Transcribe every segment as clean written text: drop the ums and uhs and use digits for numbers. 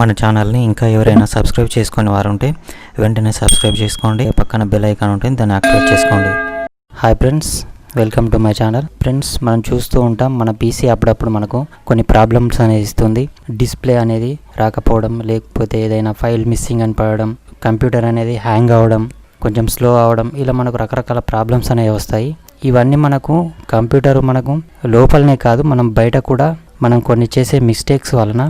మన ఛానల్ని ఇంకా ఎవరైనా సబ్స్క్రైబ్ చేసుకునే వారు ఉంటే వెంటనే సబ్స్క్రైబ్ చేసుకోండి. పక్కన బెల్ ఐకాన్ ఉంటుంది, దాన్ని యాక్టివేట్ చేసుకోండి. Hi friends, welcome to my channel. Friends, మనం చూస్తూ ఉంటాం మన పీసీ అప్పుడప్పుడు మనకు కొన్ని ప్రాబ్లమ్స్ అనేది ఇస్తుంది. డిస్ప్లే అనేది రాకపోవడం, లేకపోతే ఏదైనా ఫైల్ మిస్సింగ్ అని పడడం, కంప్యూటర్ అనేది హ్యాంగ్ అవ్వడం, కొంచెం స్లో అవ్వడం, ఇలా మనకు రకరకాల ప్రాబ్లమ్స్ అనేవి వస్తాయి. ఇవన్నీ మనకు కంప్యూటర్ మనకు లోపలనే కాదు, మనం బయట కూడా మనం కొన్ని చేసే మిస్టేక్స్ వలన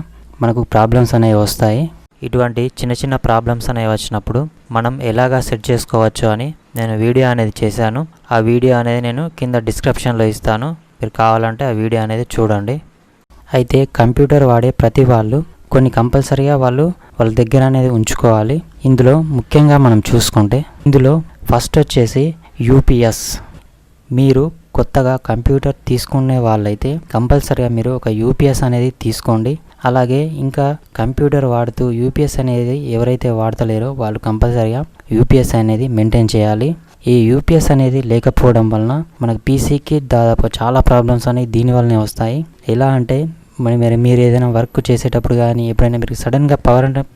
మనకు ప్రాబ్లమ్స్ అనేవి వస్తాయి. ఇటువంటి చిన్న చిన్న ప్రాబ్లమ్స్ అనేవి వచ్చినప్పుడు మనం ఎలాగా సెట్ చేసుకోవచ్చు అని నేను వీడియో అనేది చేశాను. ఆ వీడియో అనేది నేను కింద డిస్క్రిప్షన్లో ఇస్తాను, మీరు కావాలంటే ఆ వీడియో అనేది చూడండి. అయితే కంప్యూటర్ వాడే ప్రతి వాళ్ళు కొన్ని కంపల్సరీగా వాళ్ళ దగ్గర అనేది ఉంచుకోవాలి. ఇందులో ముఖ్యంగా మనం చూసుకుంటే ఇందులో ఫస్ట్ వచ్చేసి U.P.S. మీరు కొత్తగా కంప్యూటర్ తీసుకునే వాళ్ళైతే కంపల్సరీగా మీరు ఒక U.P.S. అనేది తీసుకోండి. అలాగే ఇంకా కంప్యూటర్ వాడుతూ U.P.S. అనేది ఎవరైతే వాడతలేరో వాళ్ళు కంపల్సరీగా U.P.S. అనేది మెయింటైన్ చేయాలి. ఈ U.P.S. అనేది లేకపోవడం వలన మనకు పీసీకి దాదాపు చాలా ప్రాబ్లమ్స్ అనేవి దీనివల్లనే వస్తాయి. ఎలా అంటే మీరు ఏదైనా వర్క్ చేసేటప్పుడు కానీ ఎప్పుడైనా మీరు సడన్గా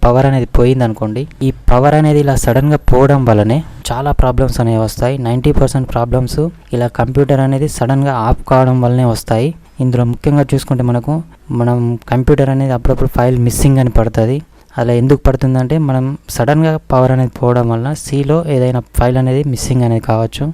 పవర్ అనేది పోయింది అనుకోండి, ఈ పవర్ అనేది ఇలా సడన్గా పోవడం వల్లనే చాలా ప్రాబ్లమ్స్ అనేవి వస్తాయి. 90% ప్రాబ్లమ్స్ ఇలా కంప్యూటర్ అనేది సడన్గా ఆఫ్ కావడం వల్లనే వస్తాయి. ఇందులో ముఖ్యంగా చూసుకుంటే మనం కంప్యూటర్ అనేది అప్పుడప్పుడు ఫైల్ మిస్సింగ్ అని పడుతుంది. అలా ఎందుకు పడుతుందంటే మనం సడన్గా పవర్ అనేది పోవడం వలన సీలో ఏదైనా ఫైల్ అనేది మిస్సింగ్ అనేది కావచ్చు.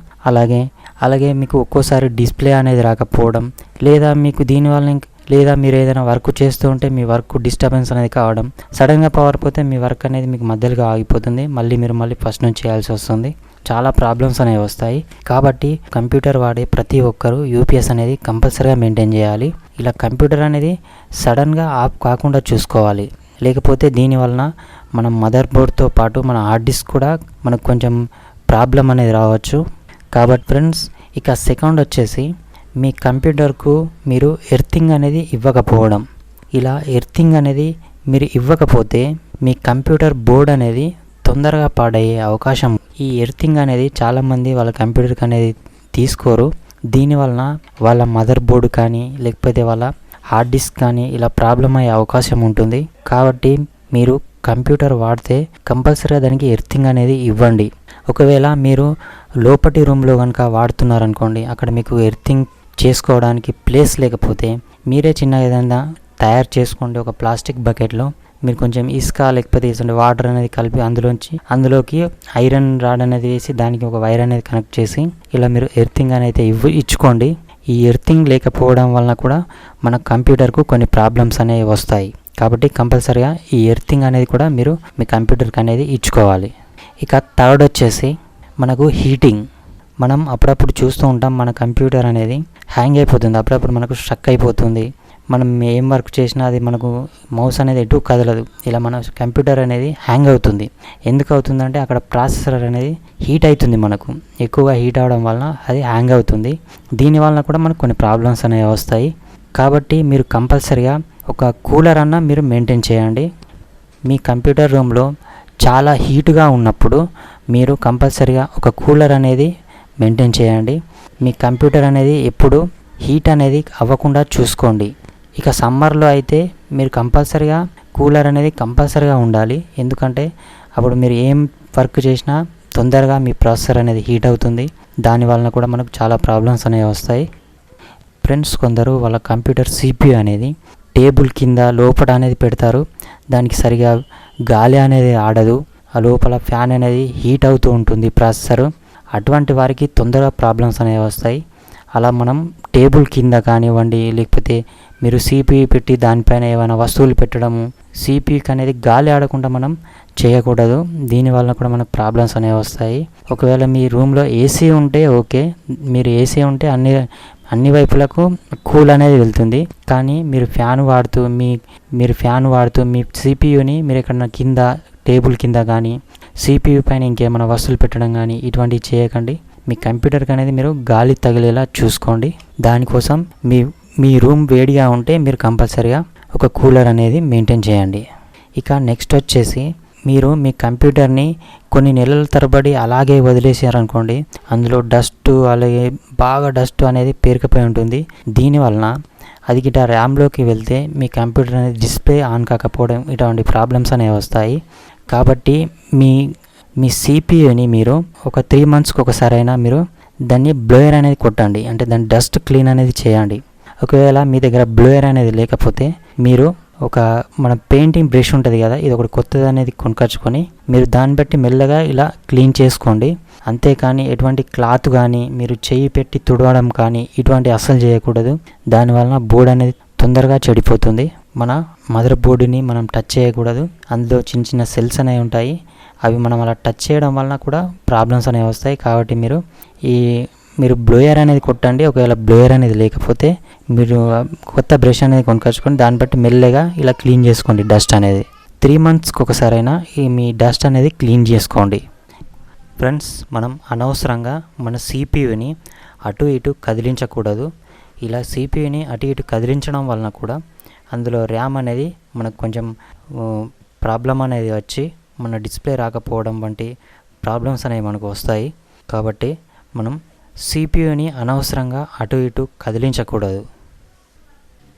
అలాగే మీకు ఒక్కోసారి డిస్ప్లే అనేది రాకపోవడం, లేదా మీకు దీనివల్ల లేదా మీరు ఏదైనా వర్క్ చేస్తూ ఉంటే మీ వర్క్ డిస్టర్బెన్స్ అనేది కావడం, సడన్గా పవర్ పోతే మీ వర్క్ అనేది మీకు మధ్యలో ఆగిపోతుంది, మళ్ళీ ఫస్ట్ నుంచి చేయాల్సి వస్తుంది. చాలా ప్రాబ్లమ్స్ అనేవి వస్తాయి. కాబట్టి కంప్యూటర్ వాడే ప్రతి ఒక్కరూ U.P.S. అనేది కంపల్సరీగా మెయింటైన్ చేయాలి. ఇలా కంప్యూటర్ అనేది సడన్గా ఆఫ్ కాకుండా చూసుకోవాలి. లేకపోతే దీనివలన మన మదర్ బోర్డ్తో పాటు మన హార్డ్ డిస్క్ కూడా మనకు కొంచెం ప్రాబ్లం అనేది రావచ్చు. కాబట్టి ఫ్రెండ్స్, ఇక సెకండ్ వచ్చేసి మీ కంప్యూటర్కు మీరు ఎర్తింగ్ అనేది ఇవ్వకపోవడం. ఇలా ఎర్తింగ్ అనేది మీరు ఇవ్వకపోతే మీ కంప్యూటర్ బోర్డ్ అనేది తొందరగా పాడయ్యే అవకాశం. ఈ ఎర్తింగ్ అనేది చాలామంది వాళ్ళ కంప్యూటర్కి అనేది తీసుకోరు. దీనివలన వాళ్ళ మదర్ బోర్డు కానీ లేకపోతే వాళ్ళ హార్డ్ డిస్క్ కానీ ఇలా ప్రాబ్లం అయ్యే అవకాశం ఉంటుంది. కాబట్టి మీరు కంప్యూటర్ వాడితే కంపల్సరీగా దానికి ఎర్తింగ్ అనేది ఇవ్వండి. ఒకవేళ మీరు లోపటి రూమ్లో కనుక వాడుతున్నారనుకోండి, అక్కడ మీకు ఎర్తింగ్ చేసుకోవడానికి ప్లేస్ లేకపోతే మీరే చిన్న ఏదైనా తయారు చేసుకోండి. ఒక ప్లాస్టిక్ బకెట్లో మీరు కొంచెం ఇసుక లేకపోతే వాటర్ అనేది కలిపి అందులోకి ఐరన్ రాడ్ అనేది వేసి దానికి ఒక వైర్ అనేది కనెక్ట్ చేసి ఇలా మీరు ఎర్తింగ్ అనేది ఇచ్చుకోండి. ఈ ఎర్తింగ్ లేకపోవడం వలన కూడా మన కంప్యూటర్కు కొన్ని ప్రాబ్లమ్స్ అనేవి వస్తాయి. కాబట్టి కంపల్సరీగా ఈ ఎర్తింగ్ అనేది కూడా మీరు మీ కంప్యూటర్కి అనేది ఇచ్చుకోవాలి. ఇక థర్డ్ వచ్చేసి మనకు హీటింగ్. మనం అప్పుడప్పుడు చూస్తూ ఉంటాం మన కంప్యూటర్ అనేది హ్యాంగ్ అయిపోతుంది, అప్పుడప్పుడు మనకు స్ట్రక్ అయిపోతుంది. మనం ఏం వర్క్ చేసినా అది మనకు మౌస్ అనేది ఎటు కదలదు. ఇలా మన కంప్యూటర్ అనేది హ్యాంగ్ అవుతుంది. ఎందుకు అవుతుందంటే అక్కడ ప్రాసెసర్ అనేది హీట్ అవుతుంది, మనకు ఎక్కువగా హీట్ అవడం వలన అది హ్యాంగ్ అవుతుంది. దీనివలన కూడా మనకు కొన్ని ప్రాబ్లమ్స్ అనేవి వస్తాయి. కాబట్టి మీరు కంపల్సరీగా ఒక కూలర్ అన్న మీరు మెయింటైన్ చేయండి. మీ కంప్యూటర్ రూమ్లో చాలా హీట్గా ఉన్నప్పుడు మీరు కంపల్సరీగా ఒక కూలర్ అనేది మెయింటైన్ చేయండి. మీ కంప్యూటర్ అనేది ఎప్పుడు హీట్ అనేది అవ్వకుండా చూసుకోండి. ఇక సమ్మర్లో అయితే మీరు కంపల్సరీగా కూలర్ అనేది కంపల్సరీగా ఉండాలి. ఎందుకంటే అప్పుడు మీరు ఏం వర్క్ చేసినా తొందరగా మీ ప్రాసెసర్ అనేది హీట్ అవుతుంది. దానివలన కూడా మనకు చాలా ప్రాబ్లమ్స్ అనేవి వస్తాయి. ఫ్రెండ్స్, కొందరు వాళ్ళ కంప్యూటర్ CPU అనేది టేబుల్ కింద లోపల అనేది పెడతారు, దానికి సరిగా గాలి అనేది ఆడదు, ఆ లోపల ఫ్యాన్ అనేది హీట్ అవుతూ ఉంటుంది ప్రాసెసర్. అటువంటి వారికి తొందరగా ప్రాబ్లమ్స్ అనేవి వస్తాయి. అలా మనం టేబుల్ కింద కానివ్వండి, లేకపోతే మీరు CPU పెట్టి దానిపైన ఏమైనా వస్తువులు పెట్టడము, CPUకి అనేది గాలి ఆడకుండా మనం చేయకూడదు. దీనివల్ల కూడా మనకు ప్రాబ్లమ్స్ అనేవి వస్తాయి. ఒకవేళ మీ రూమ్లో AC ఉంటే ఓకే, మీరు AC ఉంటే అన్ని వైపులకు కూల్ అనేది వెళ్తుంది. కానీ మీరు ఫ్యాన్ వాడుతూ మీ CPUని మీరు ఎక్కడన్నా కింద టేబుల్ కింద కానీ CPU పైన ఇంకేమైనా వస్తువులు పెట్టడం కానీ ఇటువంటివి చేయకండి. మీ కంప్యూటర్కి అనేది మీరు గాలి తగిలేలా చూసుకోండి. దానికోసం మీ రూమ్ వేడిగా ఉంటే మీరు కంపల్సరీగా ఒక కూలర్ అనేది మెయింటైన్ చేయండి. ఇక నెక్స్ట్ వచ్చేసి మీరు మీ కంప్యూటర్ని కొన్ని నెలల తరబడి అలాగే వదిలేసారనుకోండి, అందులో డస్ట్ అలాగే బాగా డస్ట్ అనేది పేరుకుపోయి ఉంటుంది. దీనివలన అది గిట్ట ర్యామ్లోకి వెళ్తే మీ కంప్యూటర్ అనేది డిస్ప్లే ఆన్ కాకపోవడం ఇటువంటి ప్రాబ్లమ్స్ అనేవి వస్తాయి. కాబట్టి మీ సిపియుని మీరు ఒక 3 monthsకి ఒకసారైనా మీరు దాన్ని బ్లోయర్ అనేది కొట్టండి, అంటే దాన్ని డస్ట్ క్లీన్ అనేది చేయండి. ఒకవేళ మీ దగ్గర బ్లోయర్ అనేది లేకపోతే మీరు మన పెయింటింగ్ బ్రష్ ఉంటుంది కదా, ఇది ఒకటి కొత్తది అనేది కొనుకొచ్చుకొని మీరు దాన్ని బట్టి మెల్లగా ఇలా క్లీన్ చేసుకోండి. అంతేకాని ఎటువంటి క్లాత్ కానీ మీరు చెయ్యి పెట్టి తుడవడం కానీ ఇటువంటి అస్సలు చేయకూడదు. దానివలన బోర్డ్ అనేది తొందరగా చెడిపోతుంది. మన మదర్ బోర్డుని మనం టచ్ చేయకూడదు. అందులో చిన్న చిన్న సెల్స్ అనేవి ఉంటాయి, అవి మనం అలా టచ్ చేయడం వలన కూడా ప్రాబ్లమ్స్ అనేవి వస్తాయి. కాబట్టి మీరు బ్లోయర్ అనేది కొట్టండి. ఒకవేళ బ్లోయర్ అనేది లేకపోతే మీరు కొత్త బ్రష్ అనేది కొనుక్కొచ్చుకొని దాన్ని బట్టి మెల్లగా ఇలా క్లీన్ చేసుకోండి. డస్ట్ అనేది 3 monthsకి ఒకసారైనా మీ డస్ట్ అనేది క్లీన్ చేసుకోండి. ఫ్రెండ్స్, మనం అనవసరంగా మన సిపియుని అటు ఇటు కదిలించకూడదు. ఇలా సిపియుని అటు ఇటు కదిలించడం వలన కూడా అందులో ర్యామ్ అనేది మనకు కొంచెం ప్రాబ్లం అనేది వచ్చి మన డిస్ప్లే రాకపోవడం వంటి ప్రాబ్లమ్స్ అనేవి మనకు వస్తాయి. కాబట్టి మనం సిపియుని అనవసరంగా అటు ఇటు కదిలించకూడదు.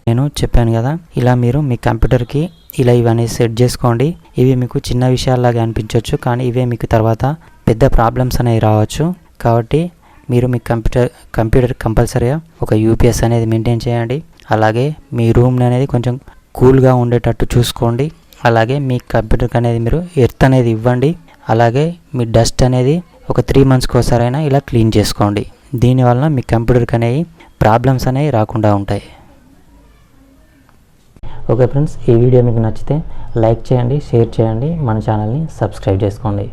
నేను చెప్పాను కదా, ఇలా మీరు మీ కంప్యూటర్కి ఇలా ఇవన్నీ సెట్ చేసుకోండి. ఇవి మీకు చిన్న విషయాల్లాగా అనిపించవచ్చు, కానీ ఇవే మీకు తర్వాత పెద్ద ప్రాబ్లమ్స్ అనేవి రావచ్చు. కాబట్టి మీరు మీ కంప్యూటర్ కంపల్సరీగా ఒక U.P.S అనేది మెయింటైన్ చేయండి. అలాగే మీ రూమ్ అనేది కొంచెం కూల్గా ఉండేటట్టు చూసుకోండి. అలాగే మీ కంప్యూటర్కి అనేది మీరు ఎర్త్ అనేది ఇవ్వండి. అలాగే మీ డస్ట్ అనేది ఒక 3 monthsకి ఒకసారైనా ఇలా క్లీన్ చేసుకోండి. దీనివల్ల మీ కంప్యూటర్కి అనేవి ప్రాబ్లమ్స్ అనేవి రాకుండా ఉంటాయి. ఓకే ఫ్రెండ్స్, ఈ వీడియో మీకు నచ్చితే లైక్ చేయండి, షేర్ చేయండి, మన ఛానల్ని సబ్స్క్రైబ్ చేసుకోండి.